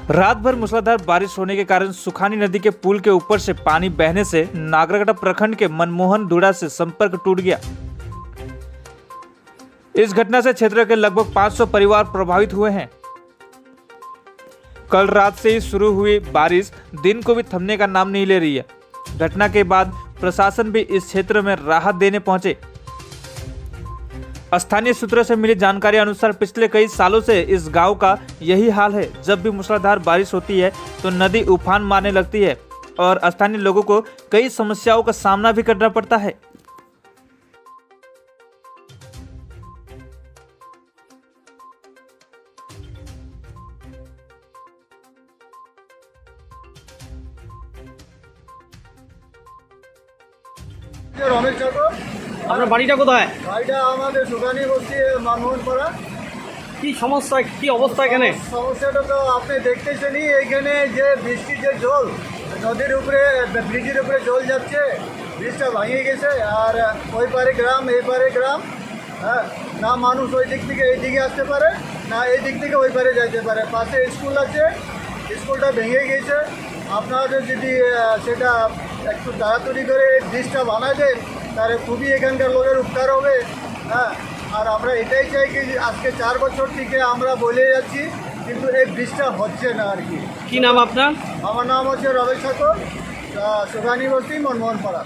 रात भर मूसलाधार बारिश होने के कारण सुखानी नदी के पुल के ऊपर से पानी बहने से नागरकटा प्रखंड के मनमोहन धुड़ा से संपर्क टूट गया। इस घटना से क्षेत्र के लगभग 500 परिवार प्रभावित हुए हैं। कल रात से ही शुरू हुई बारिश दिन को भी थमने का नाम नहीं ले रही है। घटना के बाद प्रशासन भी इस क्षेत्र में राहत देने पहुंचे। स्थानीय सूत्रों से मिली जानकारी अनुसार पिछले कई सालों से इस गांव का यही हाल है। जब भी मूसलाधार बारिश होती है तो नदी उफान मारने लगती है और स्थानीय लोगों को कई समस्याओं का सामना भी करना पड़ता है। রমেশ ঠাকুর। আপনার বাড়িটা কোথায়? বাড়িটা আমাদের সুখানি বস্তি মানমোহনপাড়া। কি সমস্যা, কি অবস্থা এখানে? সমস্যাটা তো আপনি দেখতেছেনই, এইখানে যে বৃষ্টির যে জল নদীর উপরে ব্রিজের উপরে জল যাচ্ছে, ব্রিজটা ভাঙিয়ে গেছে। আর ওই পারে গ্রাম এই পারে গ্রাম, হ্যাঁ, না মানুষ ওই দিক থেকে এই দিকে আসতে পারে, না এই দিক থেকে ওই পারে যাইতে পারে। পাশে স্কুল আছে, স্কুলটা ভেঙে গেছে। আপনাদের যদি সেটা একটু তাড়াতাড়ি করে ব্রিজটা বানায় দেন তাহলে খুবই এখানকার লোকের উপকার হবে। হ্যাঁ, আর আমরা এটাই চাই কি আজকে 4 বছর থেকে আমরা বলে যাচ্ছি, কিন্তু এই ব্রিজটা হচ্ছে না আর কি। কি নাম আপনার? আমার নাম হচ্ছে রমেশ ঠাকুর, সুখানি বস্তি মনমোহনপাড়া।